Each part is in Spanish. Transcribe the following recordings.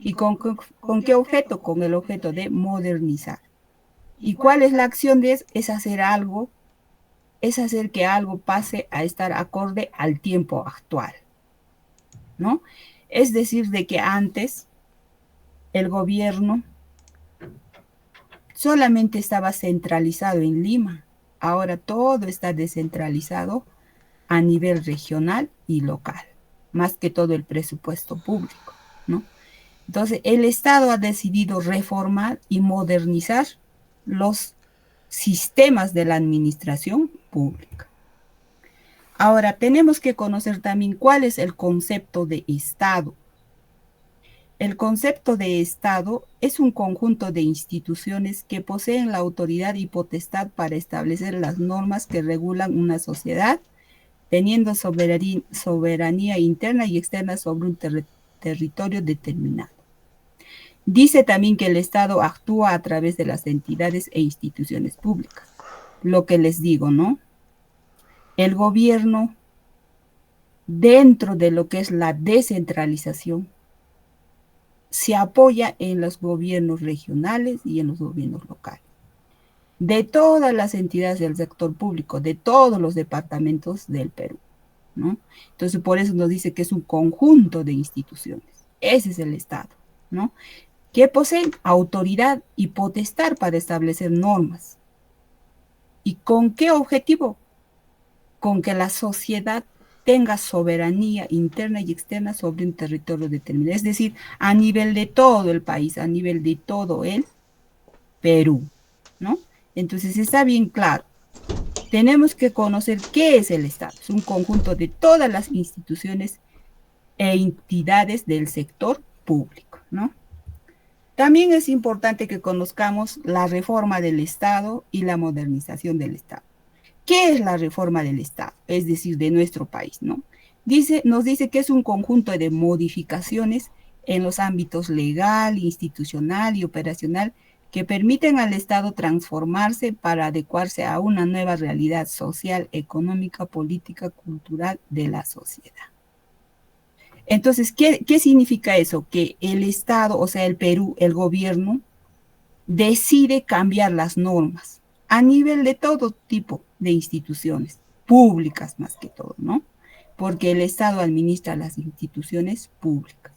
¿Y con qué objeto? Con el objeto de modernizar. ¿Y cuál es la acción de eso? Es hacer algo, es hacer que algo pase a estar acorde al tiempo actual, ¿no? Es decir, de que antes el gobierno solamente estaba centralizado en Lima, ahora todo está descentralizado a nivel regional y local, más que todo el presupuesto público, ¿no? Entonces, el Estado ha decidido reformar y modernizar los sistemas de la administración pública. Ahora, tenemos que conocer también cuál es el concepto de Estado. El concepto de Estado es un conjunto de instituciones que poseen la autoridad y potestad para establecer las normas que regulan una sociedad, teniendo soberanía interna y externa sobre un territorio determinado. Dice también que el Estado actúa a través de las entidades e instituciones públicas. Lo que les digo, ¿no? El gobierno, dentro de lo que es la descentralización, se apoya en los gobiernos regionales y en los gobiernos locales. De todas las entidades del sector público, de todos los departamentos del Perú, ¿no? Entonces, por eso nos dice que es un conjunto de instituciones. Ese es el Estado, ¿no? Que poseen autoridad y potestad para establecer normas. ¿Y con qué objetivo? Con que la sociedad tenga soberanía interna y externa sobre un territorio determinado, es decir, a nivel de todo el país, a nivel de todo el Perú, ¿no? Entonces está bien claro, tenemos que conocer qué es el Estado, es un conjunto de todas las instituciones e entidades del sector público, ¿no? También es importante que conozcamos la reforma del Estado y la modernización del Estado. ¿Qué es la reforma del Estado? Es decir, de nuestro país, ¿no? Nos dice que es un conjunto de modificaciones en los ámbitos legal, institucional y operacional que permiten al Estado transformarse para adecuarse a una nueva realidad social, económica, política, cultural de la sociedad. Entonces, ¿qué significa eso? Que el Estado, o sea, el Perú, el gobierno, decide cambiar las normas a nivel de todo tipo de instituciones, públicas más que todo, ¿no? Porque el Estado administra las instituciones públicas,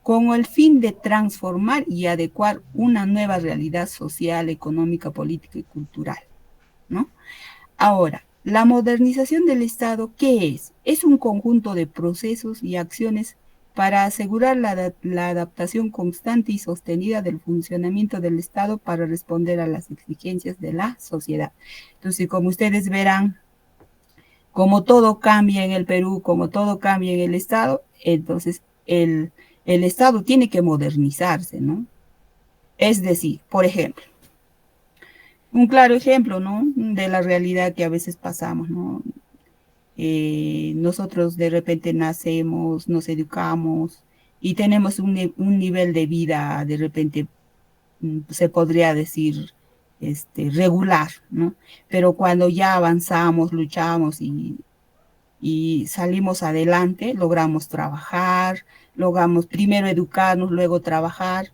con el fin de transformar y adecuar una nueva realidad social, económica, política y cultural, ¿no? Ahora, la modernización del Estado, ¿qué es? Es un conjunto de procesos y acciones para asegurar la adaptación constante y sostenida del funcionamiento del Estado para responder a las exigencias de la sociedad. Entonces, como ustedes verán, como todo cambia en el Perú, como todo cambia en el Estado, entonces el Estado tiene que modernizarse, ¿no? Es decir, por ejemplo, un claro ejemplo, ¿no? De la realidad que a veces pasamos, ¿no? Nosotros de repente nacemos, nos educamos y tenemos un nivel de vida de repente, se podría decir, regular, ¿no? Pero cuando ya avanzamos, luchamos y salimos adelante, logramos trabajar, logramos primero educarnos, luego trabajar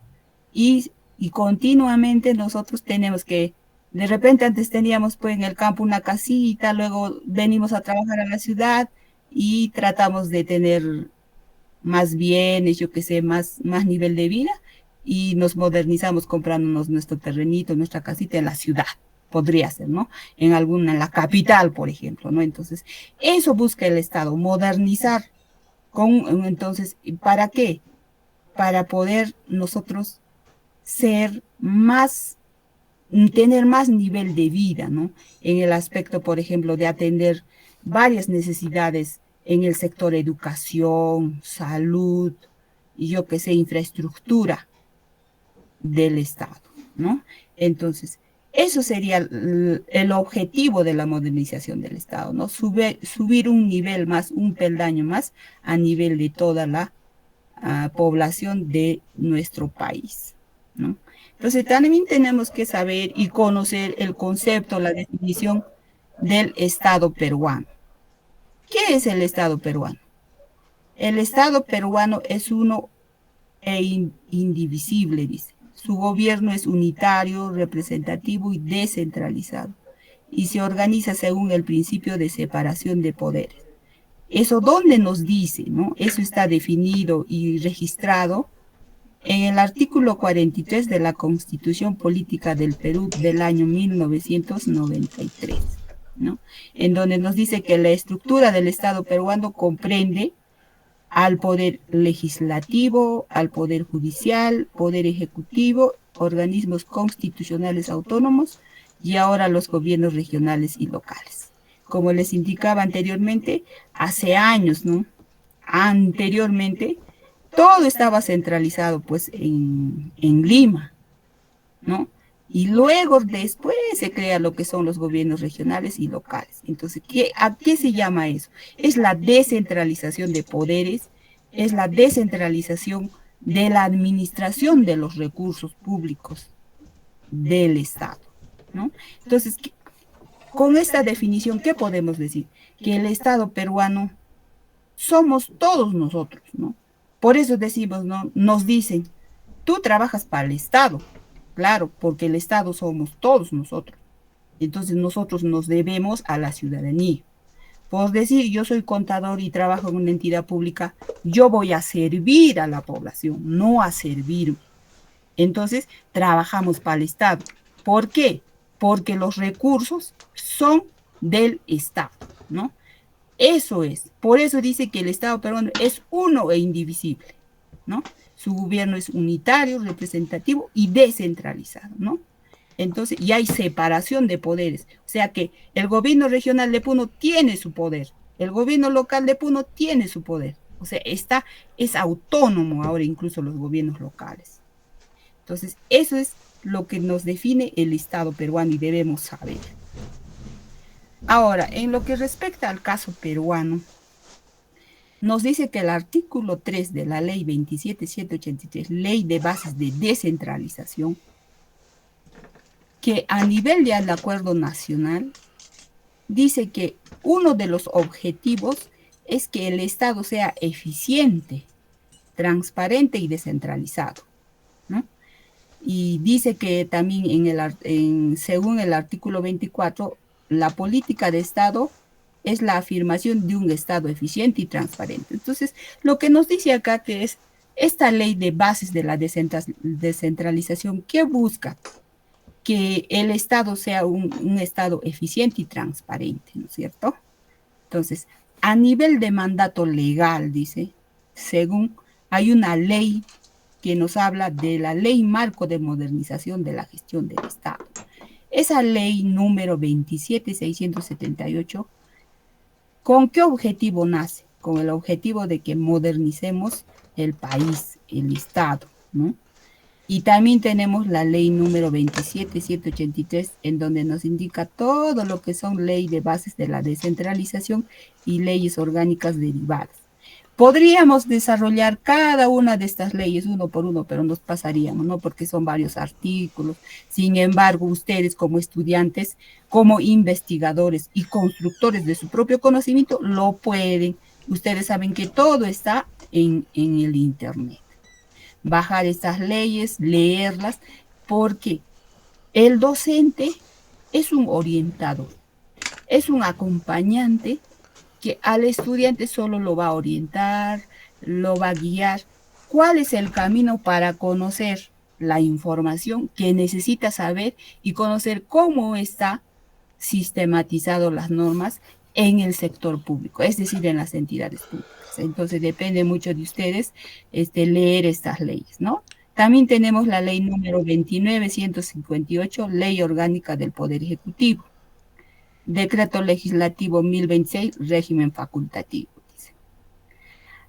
y continuamente nosotros tenemos que, de repente antes teníamos pues en el campo una casita, luego venimos a trabajar a la ciudad y tratamos de tener más bienes, yo qué sé, más nivel de vida y nos modernizamos comprándonos nuestro terrenito, nuestra casita en la ciudad. Podría ser, ¿no? En la capital, por ejemplo, ¿no? Entonces, eso busca el Estado, modernizar. Entonces, ¿para qué? Para poder nosotros ser más, tener más nivel de vida, ¿no? En el aspecto, por ejemplo, de atender varias necesidades en el sector educación, salud, y yo qué sé, infraestructura del Estado, ¿no? Entonces, eso sería el objetivo de la modernización del Estado, ¿no? Subir un nivel más, un peldaño más a nivel de toda la población de nuestro país, ¿no? Entonces, también tenemos que saber y conocer el concepto, la definición del Estado peruano. ¿Qué es el Estado peruano? El Estado peruano e indivisible, dice. Su gobierno es unitario, representativo y descentralizado, y se organiza según el principio de separación de poderes. ¿Eso dónde nos dice, no? Eso está definido y registrado en el artículo 43 de la Constitución Política del Perú del año 1993, ¿no? En donde nos dice que la estructura del Estado peruano comprende al poder legislativo, al poder judicial, poder ejecutivo, organismos constitucionales autónomos y ahora los gobiernos regionales y locales. Como les indicaba anteriormente, hace años, ¿no? Anteriormente, todo estaba centralizado pues en Lima, ¿no? Y luego después se crea lo que son los gobiernos regionales y locales. Entonces, ¿a qué se llama eso? Es la descentralización de poderes, es la descentralización de la administración de los recursos públicos del Estado, ¿no? Entonces, con esta definición, ¿qué podemos decir? Que el Estado peruano somos todos nosotros, ¿no? Por eso decimos, ¿no? Nos dicen, tú trabajas para el Estado, claro, porque el Estado somos todos nosotros. Entonces nosotros nos debemos a la ciudadanía. Por decir, yo soy contador y trabajo en una entidad pública, yo voy a servir a la población, no a servirme. Entonces, trabajamos para el Estado. ¿Por qué? Porque los recursos son del Estado, ¿no? Eso es. Por eso dice que el Estado peruano es uno e indivisible, ¿no? Su gobierno es unitario, representativo y descentralizado, ¿no? Entonces, y hay separación de poderes. O sea que el gobierno regional de Puno tiene su poder, el gobierno local de Puno tiene su poder. O sea, es autónomo ahora incluso los gobiernos locales. Entonces, eso es lo que nos define el Estado peruano y debemos saber. Ahora, en lo que respecta al caso peruano, nos dice que el artículo 3 de la ley 27783, ley de bases de descentralización, que a nivel del acuerdo nacional, dice que uno de los objetivos es que el Estado sea eficiente, transparente y descentralizado, ¿no? Y dice que también según el artículo 24, la política de Estado es la afirmación de un Estado eficiente y transparente. Entonces, lo que nos dice acá que es esta ley de bases de la descentralización, ¿qué busca? Que el Estado sea un Estado eficiente y transparente, ¿no es cierto? Entonces, a nivel de mandato legal, dice, según hay una ley que nos habla de la Ley Marco de Modernización de la Gestión del Estado. Esa ley número 27678, ¿con qué objetivo nace? Con el objetivo de que modernicemos el país, el Estado, ¿no? Y también tenemos la ley número 27783, en donde nos indica todo lo que son ley de bases de la descentralización y leyes orgánicas derivadas. Podríamos desarrollar cada una de estas leyes uno por uno, pero nos pasaríamos, ¿no? Porque son varios artículos. Sin embargo, ustedes como estudiantes, como investigadores y constructores de su propio conocimiento, lo pueden. Ustedes saben que todo está en el Internet. Bajar estas leyes, leerlas, porque el docente es un orientador, es un acompañante que al estudiante solo lo va a orientar, lo va a guiar. ¿Cuál es el camino para conocer la información que necesita saber y conocer cómo está sistematizado las normas en el sector público, es decir, en las entidades públicas? Entonces depende mucho de ustedes leer estas leyes, ¿no? También tenemos la ley número 29158, Ley Orgánica del Poder Ejecutivo. Decreto Legislativo 1026, régimen facultativo, dice.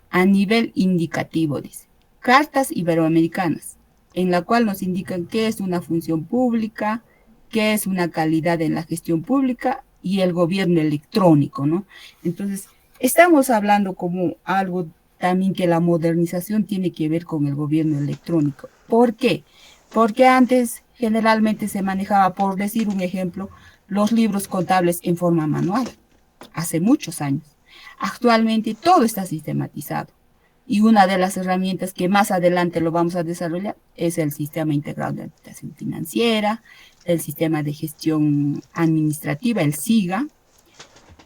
A nivel indicativo, dice. Cartas iberoamericanas, en la cual nos indican qué es una función pública, qué es una calidad en la gestión pública y el gobierno electrónico, ¿no? Entonces, estamos hablando como algo también que la modernización tiene que ver con el gobierno electrónico. ¿Por qué? Porque antes generalmente se manejaba, por decir un ejemplo, los libros contables en forma manual, hace muchos años. Actualmente todo está sistematizado. Y una de las herramientas que más adelante lo vamos a desarrollar es el Sistema Integrado de Administración Financiera, el Sistema de Gestión Administrativa, el SIGA,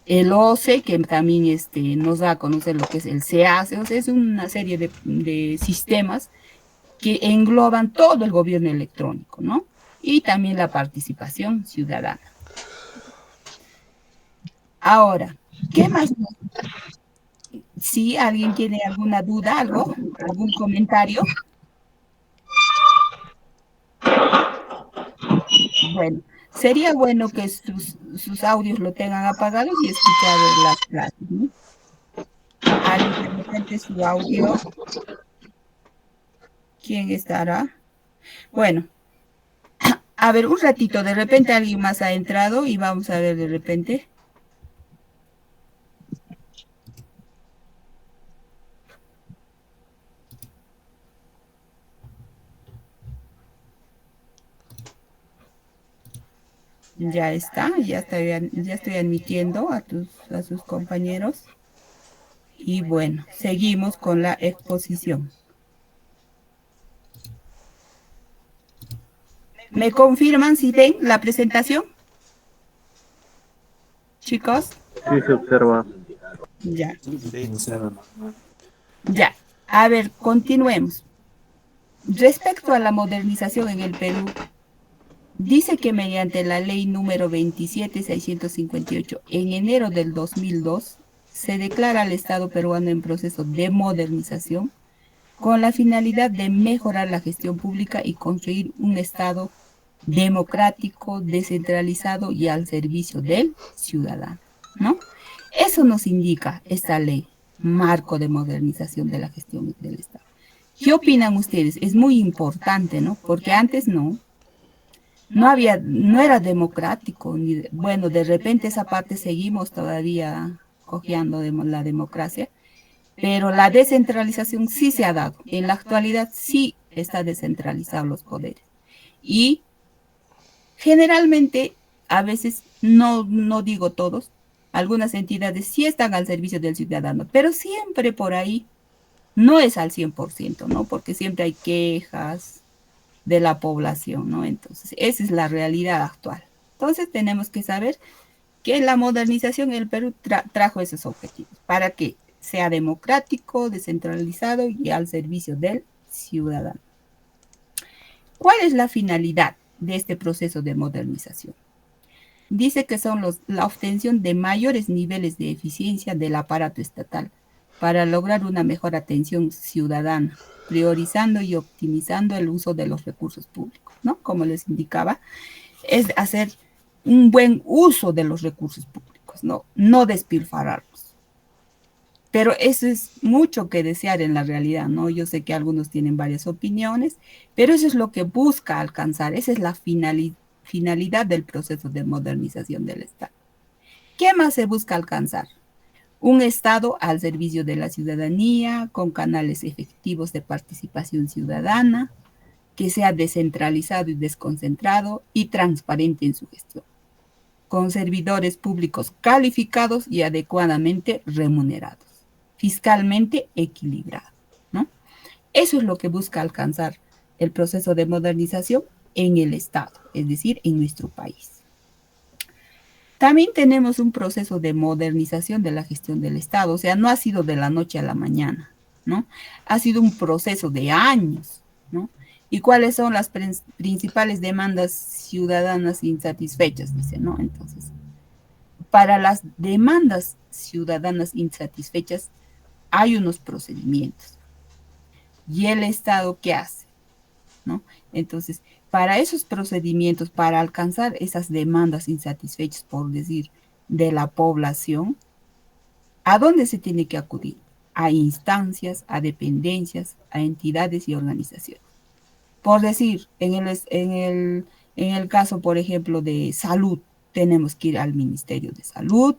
el OCE, que también nos da a conocer lo que es el SEACE, o sea, es una serie de sistemas que engloban todo el gobierno electrónico, ¿no? Y también la participación ciudadana. Ahora, ¿qué más? Si alguien tiene alguna duda, algún comentario. Bueno, sería bueno que sus audios lo tengan apagados y escuchar las clases, ¿no? Alguien de repente su audio, ¿quién estará? Bueno, a ver, un ratito, de repente alguien más ha entrado y vamos a ver de repente. Ya está, ya estoy admitiendo a sus compañeros. Y bueno, seguimos con la exposición. ¿Me confirman si ven la presentación? Chicos. Sí, se observa. Ya. Ya. A ver, continuemos. Respecto a la modernización en el Perú, dice que mediante la ley número 27.658, en enero del 2002, se declara al Estado peruano en proceso de modernización con la finalidad de mejorar la gestión pública y construir un Estado democrático, descentralizado y al servicio del ciudadano, ¿no? Eso nos indica esta ley, marco de modernización de la gestión del Estado. ¿Qué opinan ustedes? Es muy importante, ¿no? Porque antes no era democrático, bueno, de repente esa parte seguimos todavía cojeando de la democracia, pero la descentralización sí se ha dado. En la actualidad sí está descentralizado los poderes. Y generalmente, a veces, no digo todos, algunas entidades sí están al servicio del ciudadano, pero siempre por ahí no es al 100%, ¿no? Porque siempre hay quejas de la población, ¿no? Entonces, esa es la realidad actual. Entonces, tenemos que saber que la modernización en el Perú trajo esos objetivos, para que sea democrático, descentralizado y al servicio del ciudadano. ¿Cuál es la finalidad de este proceso de modernización? Dice que son la obtención de mayores niveles de eficiencia del aparato estatal para lograr una mejor atención ciudadana, priorizando y optimizando el uso de los recursos públicos, ¿no? Como les indicaba, es hacer un buen uso de los recursos públicos, no despilfarrarlos. Pero eso es mucho que desear en la realidad, ¿no? Yo sé que algunos tienen varias opiniones, pero eso es lo que busca alcanzar, esa es la finalidad del proceso de modernización del Estado. ¿Qué más se busca alcanzar? Un Estado al servicio de la ciudadanía, con canales efectivos de participación ciudadana, que sea descentralizado y desconcentrado y transparente en su gestión, con servidores públicos calificados y adecuadamente remunerados, fiscalmente equilibrado, ¿no? Eso es lo que busca alcanzar el proceso de modernización en el Estado, es decir, en nuestro país. También tenemos un proceso de modernización de la gestión del Estado, o sea, no ha sido de la noche a la mañana, ¿no? Ha sido un proceso de años, ¿no? ¿Y cuáles son las principales demandas ciudadanas insatisfechas? Dice, ¿no? Entonces, para las demandas ciudadanas insatisfechas hay unos procedimientos. ¿Y el Estado qué hace? ¿No? Entonces, para esos procedimientos, para alcanzar esas demandas insatisfechas, por decir, de la población, ¿a dónde se tiene que acudir? A instancias, a dependencias, a entidades y organizaciones. Por decir, en el caso, por ejemplo, de salud, tenemos que ir al Ministerio de Salud.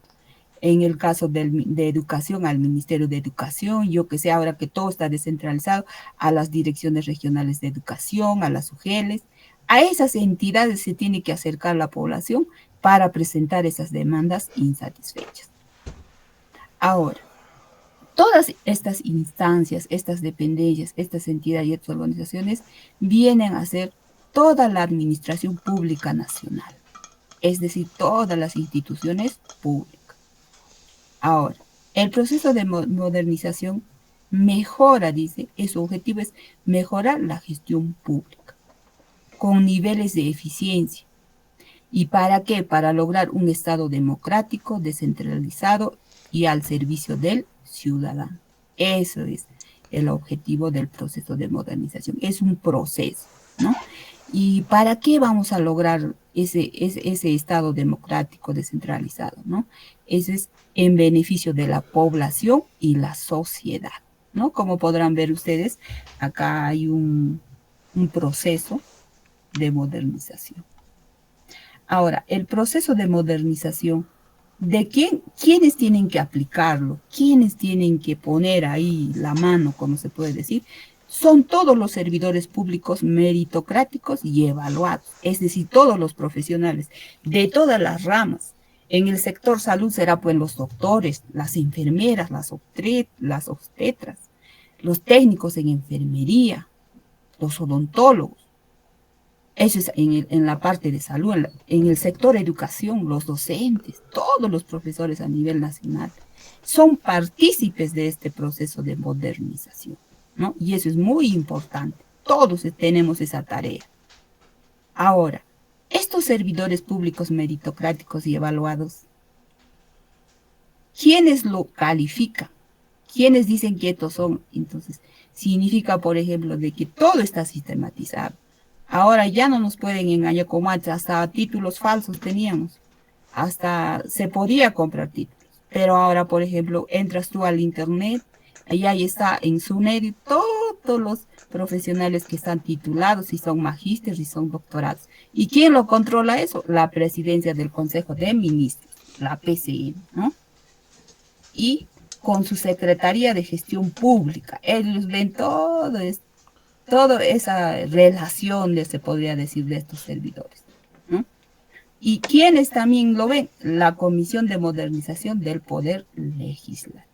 En el caso de educación, al Ministerio de Educación, yo que sé, ahora que todo está descentralizado, a las direcciones regionales de educación, a las UGELES, a esas entidades se tiene que acercar la población para presentar esas demandas insatisfechas. Ahora, Todas estas instancias, estas dependencias, estas entidades y estas organizaciones vienen a ser toda la administración pública nacional, es decir, todas las instituciones públicas. Ahora, el proceso de modernización mejora, dice, su objetivo es mejorar la gestión pública con niveles de eficiencia. ¿Y para qué? Para lograr un Estado democrático, descentralizado y al servicio del ciudadano. Eso es el objetivo del proceso de modernización. Es un proceso, ¿no? ¿Y para qué vamos a lograr ese Estado democrático descentralizado, ¿no? Ese es en beneficio de la población y la sociedad, ¿no? Como podrán ver ustedes, acá hay un proceso de modernización. Ahora, el proceso de modernización, ¿de quiénes tienen que aplicarlo? ¿Quiénes tienen que poner ahí la mano, como se puede decir? Son todos los servidores públicos meritocráticos y evaluados, es decir, todos los profesionales de todas las ramas. En el sector salud será pues los doctores, las enfermeras, las obstetras, los técnicos en enfermería, los odontólogos. Eso es en la parte de salud, en el sector educación, los docentes, todos los profesores a nivel nacional son partícipes de este proceso de modernización, ¿no? Y eso es muy importante. Todos tenemos esa tarea. Ahora, estos servidores públicos meritocráticos y evaluados, ¿quiénes lo califican? ¿Quiénes dicen que estos son? Entonces, significa, por ejemplo, de que todo está sistematizado. Ahora ya no nos pueden engañar como antes, hasta títulos falsos teníamos, hasta se podía comprar títulos. Pero ahora, por ejemplo, entras tú al internet, y ahí está en SUNEDI todos los profesionales que están titulados y son magísteres y son doctorados. ¿Y quién lo controla eso? La presidencia del Consejo de Ministros, la PCM, ¿no? Y con su Secretaría de Gestión Pública, ellos ven todo esto, toda esa relación, se podría decir, de estos servidores, ¿no? ¿Y quiénes también lo ven? La Comisión de Modernización del Poder Legislativo,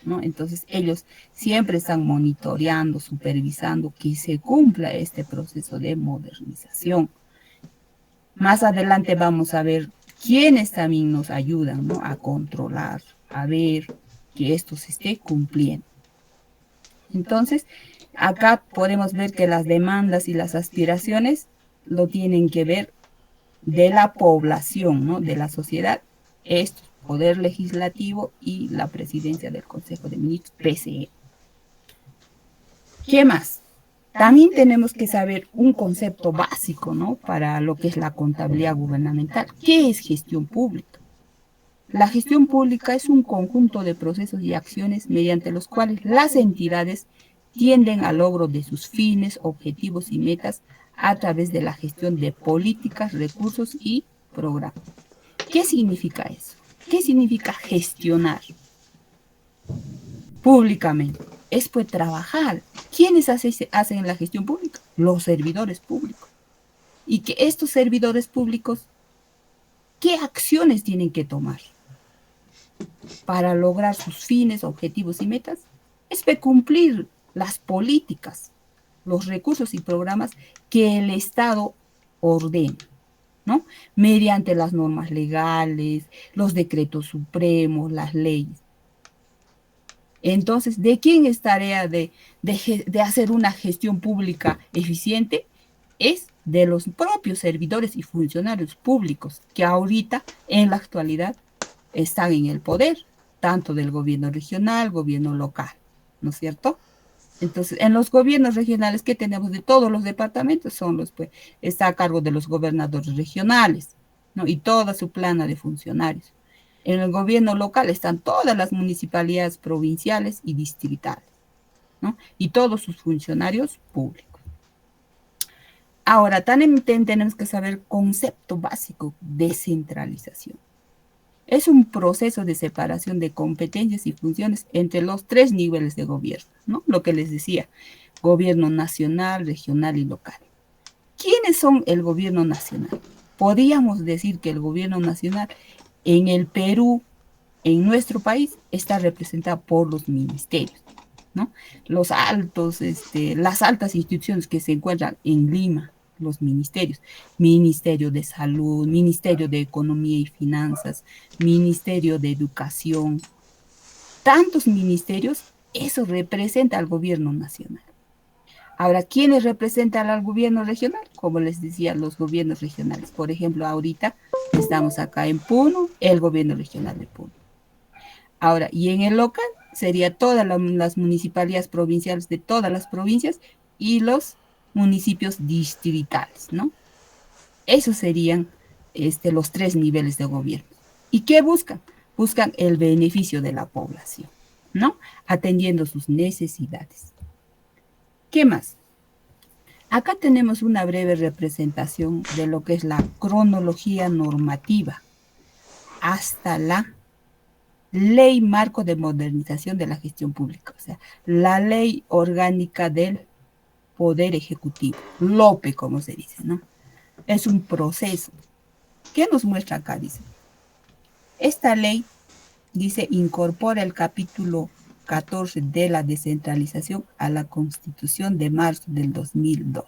¿no? Entonces ellos siempre están monitoreando, supervisando que se cumpla este proceso de modernización. Más adelante vamos a ver quiénes también nos ayudan, ¿no? A controlar, a ver que esto se esté cumpliendo. Entonces, acá podemos ver que las demandas y las aspiraciones lo tienen que ver de la población, ¿no? De la sociedad, esto, Poder Legislativo y la Presidencia del Consejo de Ministros, PCE. ¿Qué más? También tenemos que saber un concepto básico, ¿no? Para lo que es la contabilidad gubernamental. ¿Qué es gestión pública? La gestión pública es un conjunto de procesos y acciones mediante los cuales las entidades tienden al logro de sus fines, objetivos y metas a través de la gestión de políticas, recursos y programas. ¿Qué significa eso? ¿Qué significa gestionar públicamente? Es pues trabajar. ¿Quiénes hacen la gestión pública? Los servidores públicos. Y que estos servidores públicos, ¿qué acciones tienen que tomar para lograr sus fines, objetivos y metas? Es cumplir las políticas, los recursos y programas que el Estado ordena, ¿no? Mediante las normas legales, los decretos supremos, las leyes. Entonces, ¿de quién es tarea de hacer una gestión pública eficiente? Es de los propios servidores y funcionarios públicos que ahorita, en la actualidad, están en el poder, tanto del gobierno regional, gobierno local, ¿no es cierto? Entonces, en los gobiernos regionales que tenemos de todos los departamentos, pues, está a cargo de los gobernadores regionales, ¿no? Y toda su plana de funcionarios. En el gobierno local están todas las municipalidades provinciales y distritales, ¿no? Y todos sus funcionarios públicos. Ahora, también tenemos que saber concepto básico, descentralización. Es un proceso de separación de competencias y funciones entre los tres niveles de gobierno, ¿no? Lo que les decía, gobierno nacional, regional y local. ¿Quiénes son el gobierno nacional? Podríamos decir que el gobierno nacional en el Perú en nuestro país está representada por los ministerios, ¿no? Las altas instituciones que se encuentran en Lima, los ministerios, Ministerio de Salud, Ministerio de Economía y Finanzas, Ministerio de Educación, tantos ministerios, eso representa al gobierno nacional. Ahora, ¿quiénes representan al gobierno regional? Como les decía, los gobiernos regionales. Por ejemplo, ahorita estamos acá en Puno, el gobierno regional de Puno. Ahora, y en el local sería todas las municipalidades provinciales de todas las provincias y los municipios distritales, ¿no? Esos serían los tres niveles de gobierno. ¿Y qué buscan? Buscan el beneficio de la población, ¿no? Atendiendo sus necesidades. ¿Qué más? Acá tenemos una breve representación de lo que es la cronología normativa hasta la Ley Marco de Modernización de la Gestión Pública, o sea, la Ley Orgánica del Poder Ejecutivo, LOPE, como se dice, ¿no? Es un proceso. ¿Qué nos muestra acá? Dice, esta ley, dice, incorpora el capítulo 14 de la descentralización a la Constitución de marzo del 2002.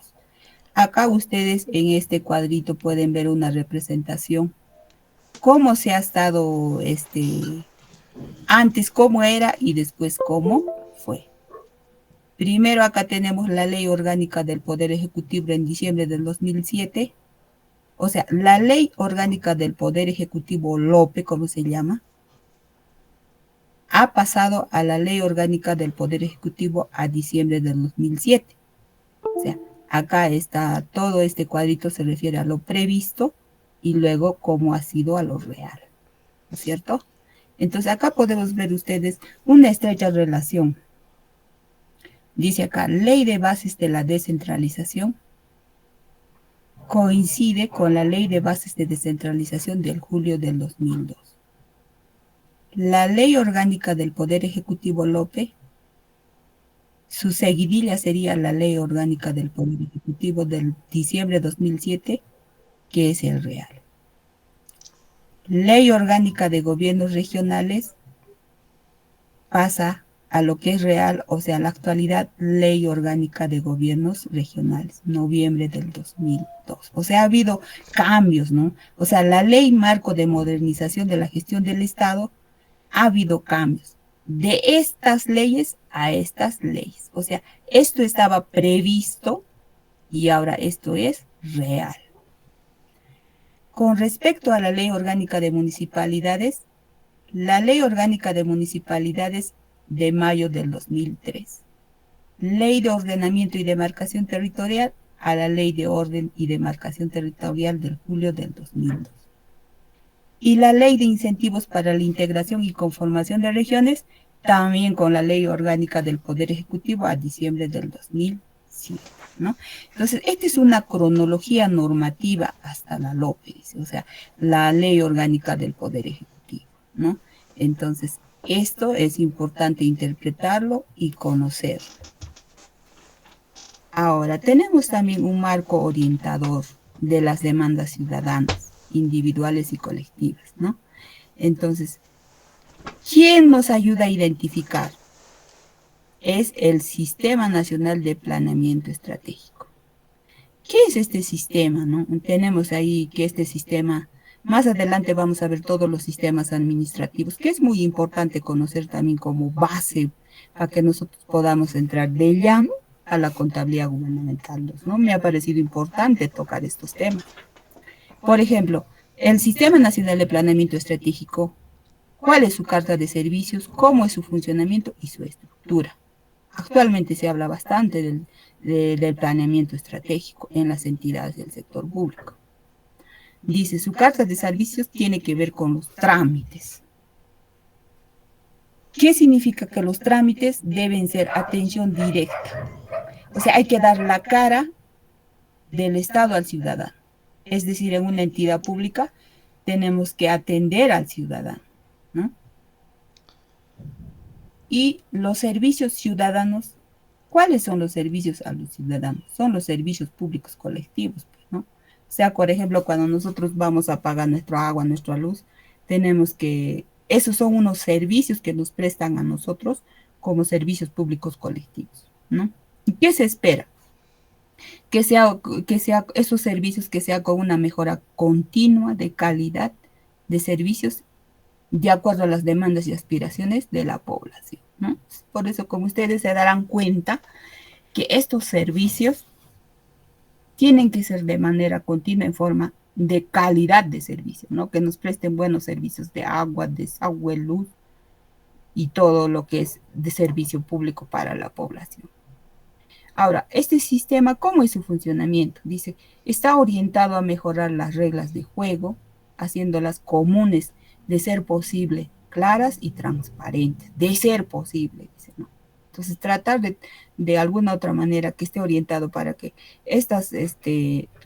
Acá ustedes en este cuadrito pueden ver una representación, cómo se ha estado antes cómo era y después cómo fue. Primero acá tenemos la Ley Orgánica del Poder Ejecutivo en diciembre del 2007. O sea, la Ley Orgánica del Poder Ejecutivo LOPE, como se llama, ha pasado a la Ley Orgánica del Poder Ejecutivo a diciembre del 2007. O sea, acá está todo este cuadrito se refiere a lo previsto y luego cómo ha sido a lo real, ¿no es cierto? Entonces acá podemos ver ustedes una estrecha relación. Dice acá, Ley de Bases de la Descentralización coincide con la Ley de Bases de Descentralización del julio del 2002. La Ley Orgánica del Poder Ejecutivo LOPE, su seguidilla sería la Ley Orgánica del Poder Ejecutivo del diciembre de 2007, que es el real. Ley Orgánica de Gobiernos Regionales pasa a lo que es real, o sea, la actualidad, Ley Orgánica de Gobiernos Regionales, noviembre del 2002. O sea, ha habido cambios, ¿no? O sea, la Ley Marco de Modernización de la Gestión del Estado, ha habido cambios de estas leyes a estas leyes. O sea, esto estaba previsto y ahora esto es real. Con respecto a la Ley Orgánica de Municipalidades, la Ley Orgánica de Municipalidades de mayo del 2003. Ley de Ordenamiento y Demarcación Territorial a la Ley de Orden y Demarcación Territorial del julio del 2002. Y la Ley de Incentivos para la Integración y Conformación de Regiones, también con la Ley Orgánica del Poder Ejecutivo a diciembre del 2007, ¿no? Entonces, esta es una cronología normativa hasta la LOPE, o sea, la Ley Orgánica del Poder Ejecutivo, ¿no? Entonces, esto es importante interpretarlo y conocerlo. Ahora, tenemos también un marco orientador de las demandas ciudadanas, individuales y colectivas, ¿no? Entonces, ¿quién nos ayuda a identificar? Es el Sistema Nacional de Planeamiento Estratégico. ¿Qué es este sistema, no? Tenemos ahí que este sistema, más adelante vamos a ver todos los sistemas administrativos, que es muy importante conocer también como base para que nosotros podamos entrar de llano a la contabilidad gubernamental, ¿no? Me ha parecido importante tocar estos temas. Por ejemplo, el Sistema Nacional de Planeamiento Estratégico, ¿cuál es su carta de servicios? ¿Cómo es su funcionamiento y su estructura? Actualmente se habla bastante del planeamiento estratégico en las entidades del sector público. Dice, su carta de servicios tiene que ver con los trámites. ¿Qué significa? Que los trámites deben ser atención directa. O sea, hay que dar la cara del Estado al ciudadano. Es decir, en una entidad pública tenemos que atender al ciudadano, ¿no? Y los servicios ciudadanos, ¿cuáles son los servicios a los ciudadanos? Son los servicios públicos colectivos, ¿no? O sea, por ejemplo, cuando nosotros vamos a pagar nuestra agua, nuestra luz, tenemos que Esos son unos servicios que nos prestan a nosotros como servicios públicos colectivos, ¿no? ¿Y qué se espera? Que sea esos servicios que sea con una mejora continua de calidad de servicios de acuerdo a las demandas y aspiraciones de la población, ¿no? Por eso, como ustedes se darán cuenta, que estos servicios tienen que ser de manera continua en forma de calidad de servicio, ¿no? Que nos presten buenos servicios de agua, desagüe, luz y todo lo que es de servicio público para la población. Ahora, este sistema, ¿cómo es su funcionamiento? Dice, está orientado a mejorar las reglas de juego, haciéndolas comunes, de ser posible, claras y transparentes, de ser posible, dice, ¿no? Entonces, tratar de alguna otra manera que esté orientado para que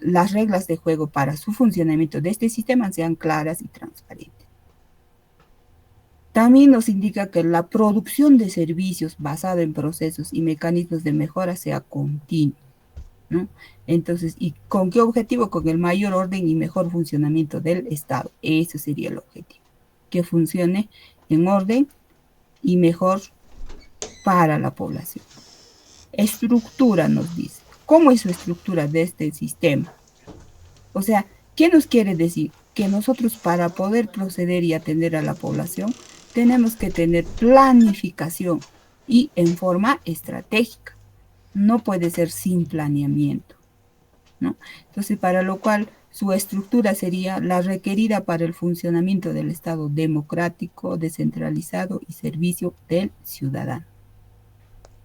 las reglas de juego para su funcionamiento de este sistema sean claras y transparentes. También nos indica que la producción de servicios basada en procesos y mecanismos de mejora sea continua, ¿no? Entonces, ¿y con qué objetivo? Con el mayor orden y mejor funcionamiento del Estado. Ese sería el objetivo. Que funcione en orden y mejor para la población. Estructura nos dice. ¿Cómo es su estructura de este sistema? O sea, ¿qué nos quiere decir? Que nosotros para poder proceder y atender a la población tenemos que tener planificación y en forma estratégica. No puede ser sin planeamiento, ¿no? Entonces, para lo cual su estructura sería la requerida para el funcionamiento del Estado democrático, descentralizado y servicio del ciudadano.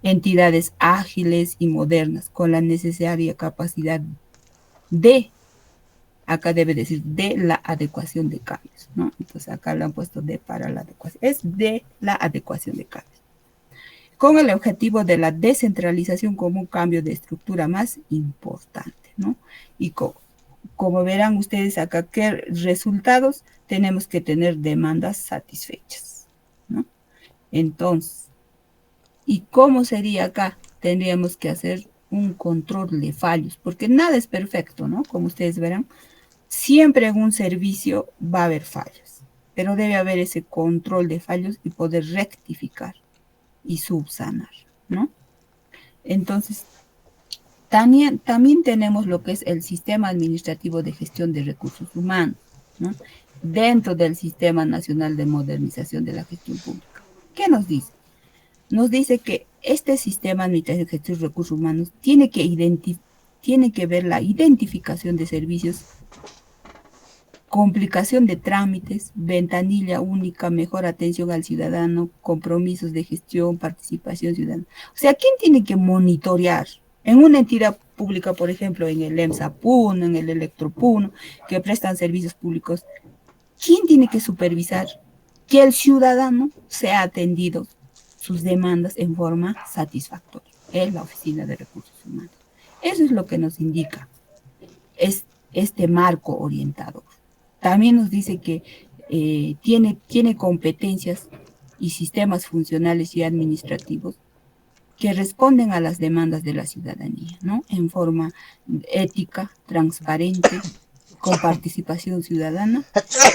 Entidades ágiles y modernas con la necesaria capacidad de, acá debe decir, de la adecuación de cambios, ¿no? Entonces acá lo han puesto de para la adecuación, es de la adecuación de cambios, con el objetivo de la descentralización como un cambio de estructura más importante, ¿no? Y como verán ustedes acá, ¿qué resultados? Tenemos que tener demandas satisfechas, ¿no? Entonces, ¿y cómo sería acá? Tendríamos que hacer un control de fallos, porque nada es perfecto, ¿no? Como ustedes verán, siempre en un servicio va a haber fallos, pero debe haber ese control de fallos y poder rectificar y subsanar, ¿no? Entonces, también tenemos lo que es el sistema administrativo de gestión de recursos humanos, ¿no? Dentro del Sistema Nacional de Modernización de la Gestión Pública. ¿Qué nos dice? Nos dice que este sistema administrativo de gestión de recursos humanos tiene que ver la identificación de servicios, complicación de trámites, ventanilla única, mejor atención al ciudadano, compromisos de gestión, participación ciudadana. O sea, ¿quién tiene que monitorear? En una entidad pública, por ejemplo, en el EMSA-PUN, en el Electropun, que prestan servicios públicos, ¿quién tiene que supervisar que el ciudadano sea atendido sus demandas en forma satisfactoria? Es la Oficina de Recursos Humanos. Eso es lo que nos indica es este marco orientador. También nos dice que tiene competencias y sistemas funcionales y administrativos que responden a las demandas de la ciudadanía, ¿no? En forma ética, transparente, con participación ciudadana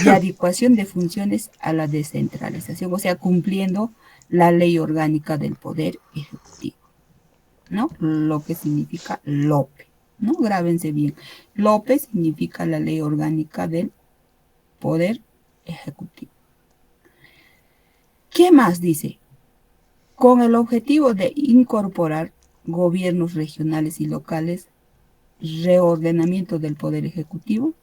y adecuación de funciones a la descentralización, o sea, cumpliendo la ley orgánica del Poder Ejecutivo, ¿no? Lo que significa LOPE, ¿no? Grábense bien. LOPE significa la ley orgánica del Poder Ejecutivo. ¿Qué más dice? Con el objetivo de incorporar gobiernos regionales y locales, reordenamiento del Poder Ejecutivo,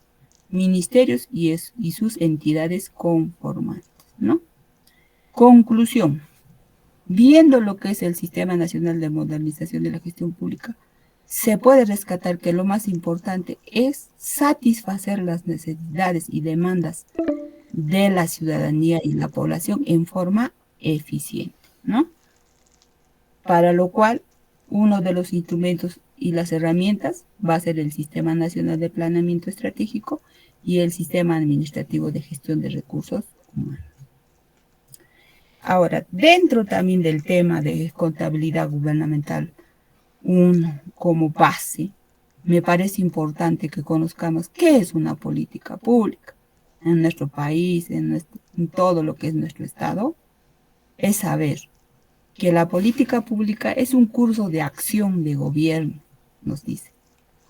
ministerios y sus entidades conformantes, ¿no? Conclusión. Viendo lo que es el Sistema Nacional de Modernización de la Gestión Pública, se puede rescatar que lo más importante es satisfacer las necesidades y demandas de la ciudadanía y la población en forma eficiente, ¿no? Para lo cual, uno de los instrumentos y las herramientas va a ser el Sistema Nacional de Planeamiento Estratégico y el Sistema Administrativo de Gestión de Recursos Humanos. Ahora, dentro también del tema de contabilidad gubernamental, como base, me parece importante que conozcamos qué es una política pública en nuestro país, en todo lo que es nuestro Estado, es saber que la política pública es un curso de acción de gobierno, nos dice,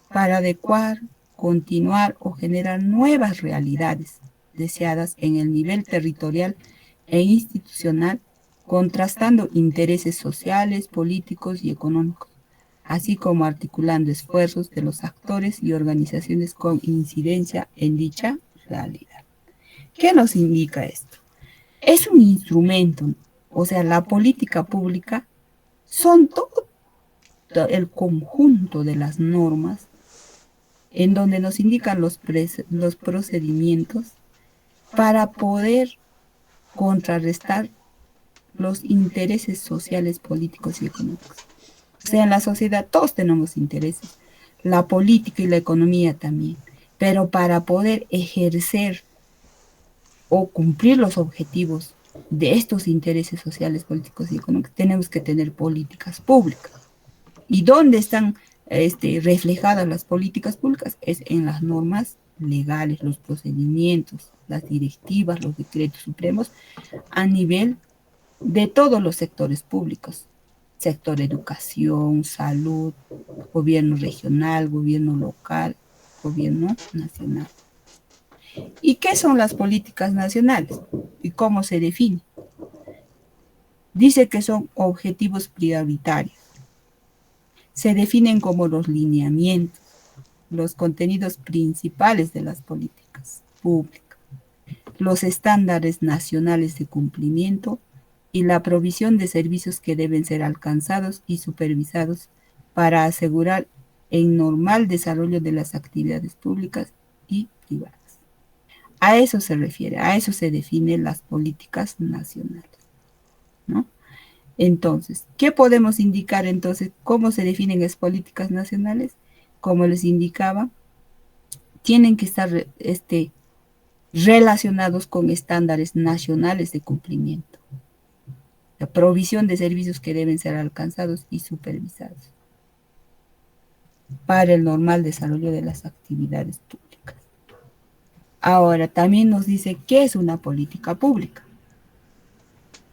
para adecuar, continuar o generar nuevas realidades deseadas en el nivel territorial e institucional, contrastando intereses sociales, políticos y económicos, así como articulando esfuerzos de los actores y organizaciones con incidencia en dicha realidad. ¿Qué nos indica esto? Es un instrumento, o sea, la política pública son todo el conjunto de las normas en donde nos indican los procedimientos para poder contrarrestar los intereses sociales, políticos y económicos. O sea, en la sociedad todos tenemos intereses, la política y la economía también, pero para poder ejercer o cumplir los objetivos de estos intereses sociales, políticos y económicos, tenemos que tener políticas públicas. ¿Y dónde están reflejadas las políticas públicas? Es en las normas legales, los procedimientos, las directivas, los decretos supremos a nivel de todos los sectores públicos. Sector educación, salud, gobierno regional, gobierno local, gobierno nacional. ¿Y qué son las políticas nacionales? ¿Y cómo se define? Dice que son objetivos prioritarios. Se definen como los lineamientos, los contenidos principales de las políticas públicas, los estándares nacionales de cumplimiento y la provisión de servicios que deben ser alcanzados y supervisados para asegurar el normal desarrollo de las actividades públicas y privadas. A eso se refiere, a eso se definen las políticas nacionales, ¿no? Entonces, ¿qué podemos indicar entonces? ¿Cómo se definen las políticas nacionales? Como les indicaba, tienen que estar relacionados con estándares nacionales de cumplimiento, la provisión de servicios que deben ser alcanzados y supervisados para el normal desarrollo de las actividades públicas. Ahora, también nos dice qué es una política pública.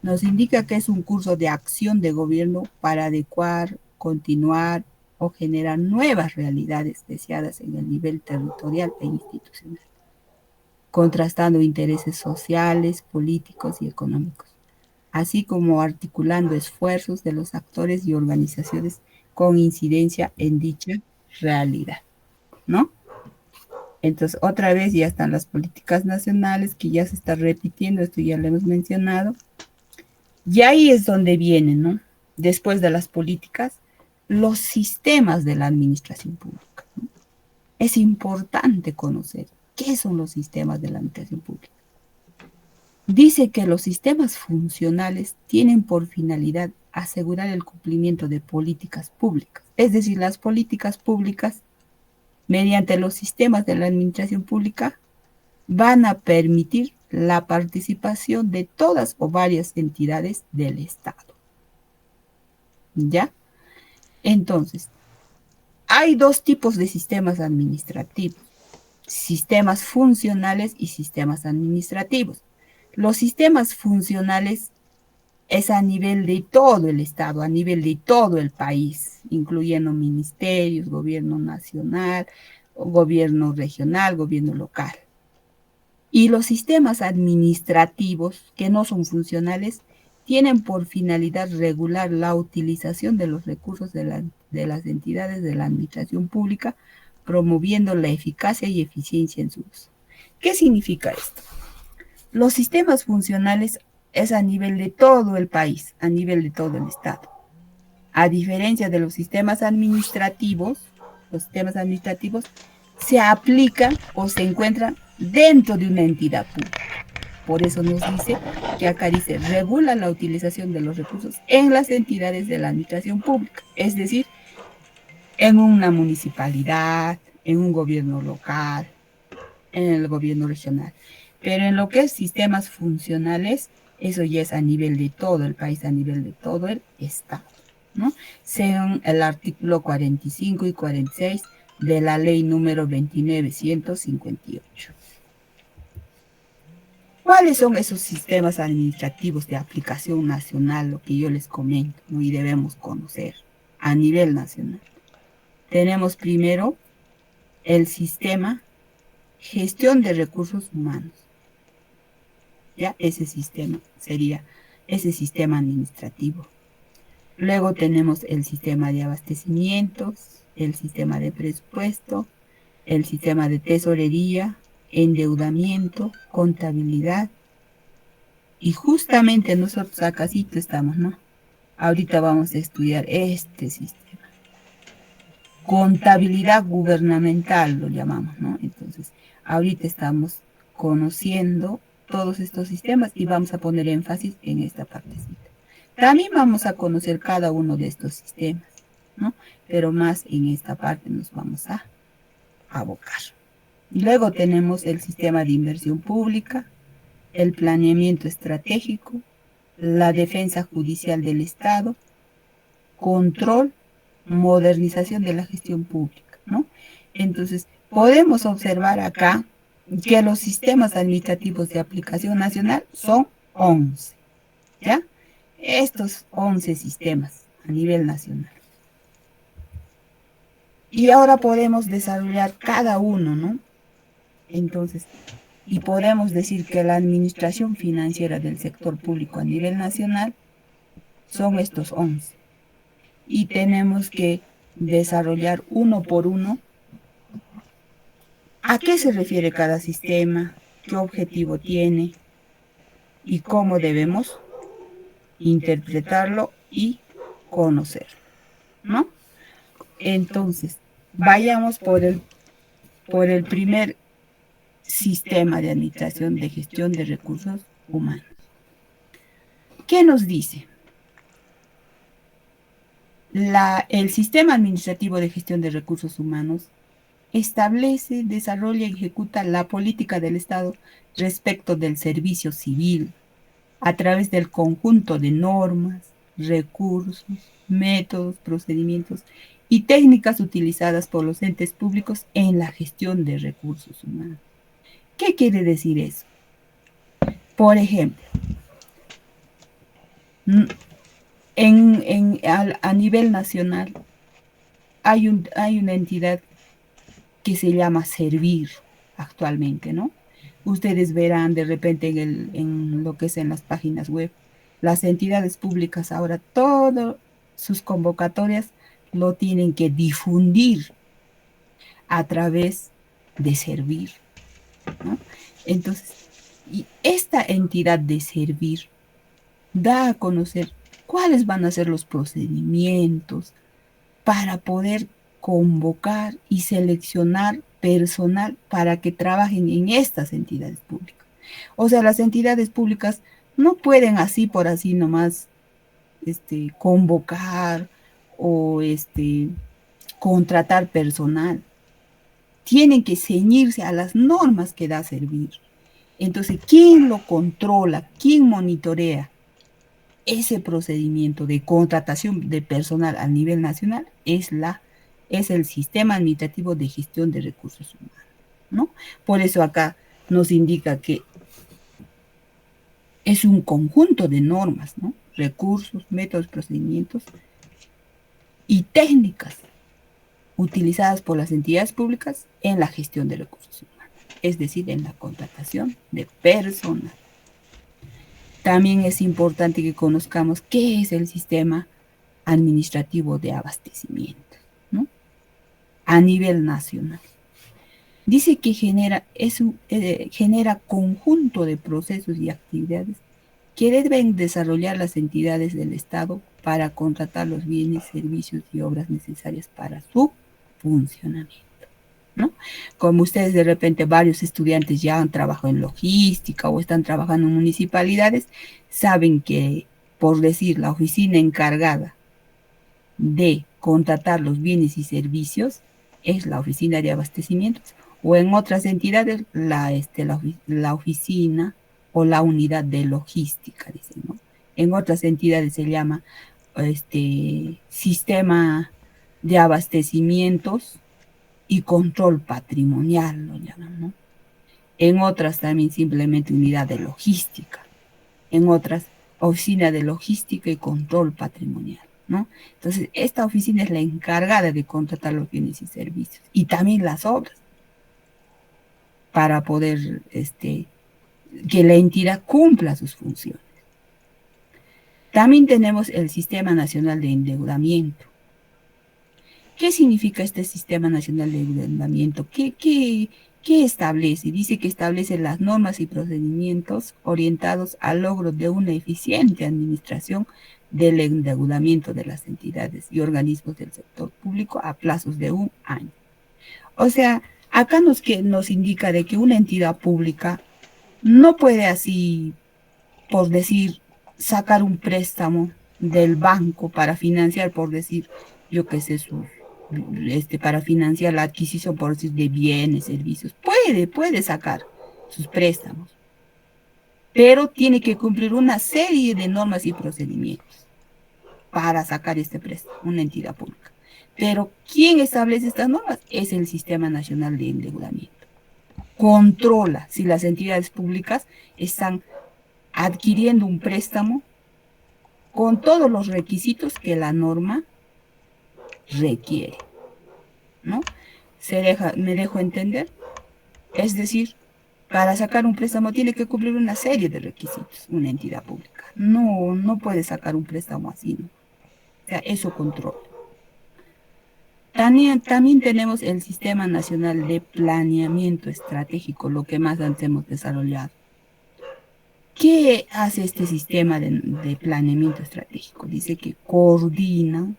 Nos indica que es un curso de acción de gobierno para adecuar, continuar o generar nuevas realidades deseadas en el nivel territorial e institucional, contrastando intereses sociales, políticos y económicos, así como articulando esfuerzos de los actores y organizaciones con incidencia en dicha realidad, ¿no? Entonces, otra vez ya están las políticas nacionales, que ya se está repitiendo, esto ya lo hemos mencionado. Y ahí es donde vienen, ¿no? Después de las políticas, los sistemas de la administración pública, ¿no? Es importante conocer qué son los sistemas de la administración pública. Dice que los sistemas funcionales tienen por finalidad asegurar el cumplimiento de políticas públicas, es decir, las políticas públicas mediante los sistemas de la administración pública van a permitir la participación de todas o varias entidades del Estado. ¿Ya? Entonces, hay dos tipos de sistemas administrativos: sistemas funcionales y sistemas administrativos. Los sistemas funcionales es a nivel de todo el Estado, a nivel de todo el país, incluyendo ministerios, gobierno nacional, gobierno regional, gobierno local. Y los sistemas administrativos, que no son funcionales, tienen por finalidad regular la utilización de los recursos de las entidades de la administración pública, promoviendo la eficacia y eficiencia en su uso. ¿Qué significa esto? Los sistemas funcionales es a nivel de todo el país, a nivel de todo el Estado. A diferencia de los sistemas administrativos se aplican o se encuentran dentro de una entidad pública. Por eso nos dice que acá dice, regula la utilización de los recursos en las entidades de la administración pública, es decir, en una municipalidad, en un gobierno local, en el gobierno regional. Pero en lo que es sistemas funcionales, eso ya es a nivel de todo el país, a nivel de todo el Estado, ¿no? Según el artículo 45 y 46 de la ley número 29.158. ¿Cuáles son esos sistemas administrativos de aplicación nacional, lo que yo les comento, ¿no? Y debemos conocer a nivel nacional? Tenemos primero el sistema gestión de recursos humanos. Ya ese sistema sería ese sistema administrativo. Luego tenemos el sistema de abastecimientos, el sistema de presupuesto, el sistema de tesorería, endeudamiento, contabilidad. Y justamente nosotros acá sí estamos, ¿no? Ahorita vamos a estudiar este sistema. Contabilidad gubernamental lo llamamos, ¿no? Entonces, ahorita estamos conociendo todos estos sistemas y vamos a poner énfasis en esta partecita. También vamos a conocer cada uno de estos sistemas, ¿no? Pero más en esta parte nos vamos a abocar. Luego tenemos el sistema de inversión pública, el planeamiento estratégico, la defensa judicial del Estado, control, modernización de la gestión pública, ¿no? Entonces, podemos observar acá que los sistemas administrativos de aplicación nacional son 11, ¿ya? Estos 11 sistemas a nivel nacional. Y ahora podemos desarrollar cada uno, ¿no? Entonces, y podemos decir que la administración financiera del sector público a nivel nacional son estos 11. Y tenemos que desarrollar uno por uno a qué se refiere cada sistema, qué objetivo tiene y cómo debemos interpretarlo y conocerlo, ¿no? Entonces, vayamos por el primer sistema de administración de gestión de recursos humanos. ¿Qué nos dice? El sistema administrativo de gestión de recursos humanos establece, desarrolla y ejecuta la política del Estado respecto del servicio civil a través del conjunto de normas, recursos, métodos, procedimientos y técnicas utilizadas por los entes públicos en la gestión de recursos humanos. ¿Qué quiere decir eso? Por ejemplo, a nivel nacional hay una entidad que se llama Servir actualmente, ¿no? Ustedes verán de repente en lo que es en las páginas web, las entidades públicas ahora todas sus convocatorias lo tienen que difundir a través de Servir, ¿no? Entonces, y esta entidad de Servir da a conocer cuáles van a ser los procedimientos para poder convocar y seleccionar personal para que trabajen en estas entidades públicas. O sea, las entidades públicas no pueden así por así nomás convocar o contratar personal. Tienen que ceñirse a las normas que da Servir. Entonces, ¿quién lo controla? ¿Quién monitorea ese procedimiento de contratación de personal a nivel nacional? Es el sistema administrativo de gestión de recursos humanos, ¿no? Por eso acá nos indica que es un conjunto de normas, ¿no? Recursos, métodos, procedimientos y técnicas utilizadas por las entidades públicas en la gestión de recursos humanos, es decir, en la contratación de personal. También es importante que conozcamos qué es el sistema administrativo de abastecimiento, ¿no? A nivel nacional. Dice que genera conjunto de procesos y actividades que deben desarrollar las entidades del Estado para contratar los bienes, servicios y obras necesarias para su funcionamiento, ¿no? Como ustedes de repente varios estudiantes ya han trabajado en logística o están trabajando en municipalidades, saben que, por decir, la oficina encargada de contratar los bienes y servicios es la oficina de abastecimientos, o en otras entidades la oficina o la unidad de logística, dicen, ¿no? En otras entidades se llama sistema de abastecimientos y control patrimonial, lo llaman, ¿no? en otras también simplemente unidad de logística, en otras oficina de logística y control patrimonial, ¿no? Entonces, esta oficina es la encargada de contratar los bienes y servicios y también las obras para poder que la entidad cumpla sus funciones. También tenemos el Sistema Nacional de Endeudamiento. ¿Qué significa este Sistema Nacional de Endeudamiento? ¿Qué establece? Dice que establece las normas y procedimientos orientados al logro de una eficiente administración del endeudamiento de las entidades y organismos del sector público a plazos de 1 año. O sea, acá nos indica de que una entidad pública no puede así, por decir, sacar un préstamo del banco para financiar, por decir, yo qué sé, para financiar la adquisición, por decir, de bienes, servicios. Puede sacar sus préstamos, pero tiene que cumplir una serie de normas y procedimientos para sacar este préstamo, una entidad pública. Pero ¿quién establece estas normas? Es el Sistema Nacional de Endeudamiento. Controla si las entidades públicas están adquiriendo un préstamo con todos los requisitos que la norma requiere, ¿no? Me dejo entender. Es decir, para sacar un préstamo tiene que cumplir una serie de requisitos, una entidad pública. No puede sacar un préstamo así, ¿no? O sea, eso controla. También tenemos el Sistema Nacional de Planeamiento Estratégico, lo que más antes hemos desarrollado. ¿Qué hace este sistema de planeamiento estratégico? Dice que coordina,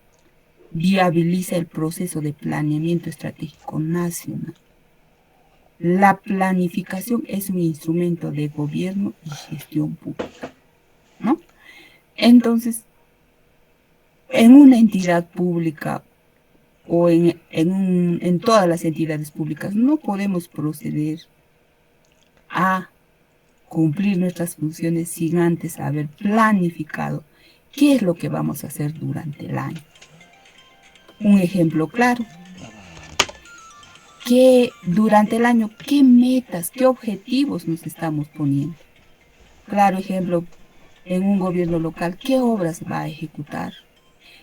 viabiliza el proceso de planeamiento estratégico nacional. La planificación es un instrumento de gobierno y gestión pública, ¿no? Entonces, en una entidad pública o en todas las entidades públicas no podemos proceder a cumplir nuestras funciones sin antes haber planificado qué es lo que vamos a hacer durante el año. Un ejemplo claro, que durante el año, qué metas, qué objetivos nos estamos poniendo. Claro ejemplo, en un gobierno local, qué obras va a ejecutar.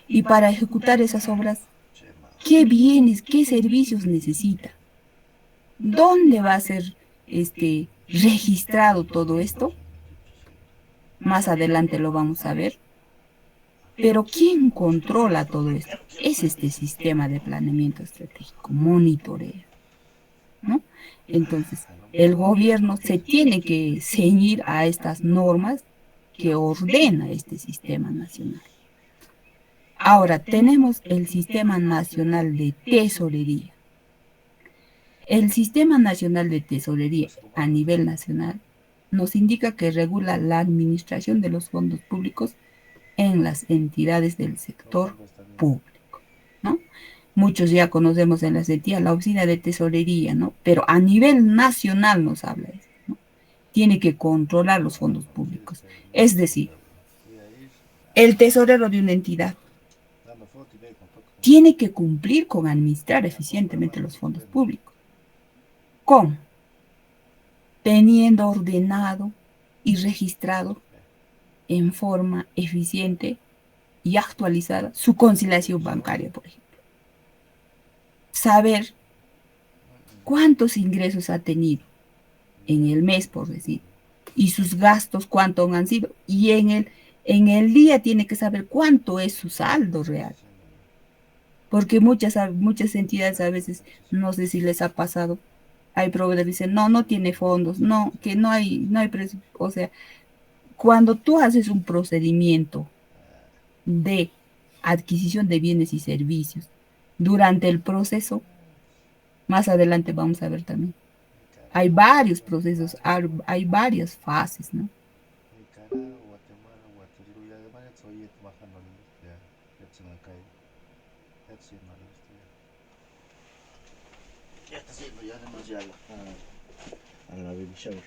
Y para ejecutar esas obras, qué bienes, qué servicios necesita. ¿Dónde va a ser registrado todo esto? Más adelante lo vamos a ver. Pero ¿quién controla todo esto? Es este sistema de planeamiento estratégico, monitorea, ¿no? Entonces, el gobierno se tiene que ceñir a estas normas que ordena este sistema nacional. Ahora, tenemos el Sistema Nacional de Tesorería. El Sistema Nacional de Tesorería a nivel nacional nos indica que regula la administración de los fondos públicos en las entidades del sector público, ¿no? Muchos ya conocemos en la entidades la oficina de tesorería, ¿no? Pero a nivel nacional nos habla eso, ¿no? Tiene que controlar los fondos públicos. Es decir, el tesorero de una entidad tiene que cumplir con administrar eficientemente los fondos públicos. ¿Cómo? Teniendo ordenado y registrado en forma eficiente y actualizada su conciliación bancaria, por ejemplo. Saber cuántos ingresos ha tenido en el mes, por decir, y sus gastos, cuánto han sido, y en el día tiene que saber cuánto es su saldo real. Porque muchas entidades a veces, no sé si les ha pasado, hay proveedores que dicen, no tiene fondos, no, que no hay presupuesto. O sea, cuando tú haces un procedimiento de adquisición de bienes y servicios, durante el proceso, más adelante vamos a ver también, hay varios procesos, hay varias fases, ¿no? Ya está haciendo, ya además ya a la baby shower.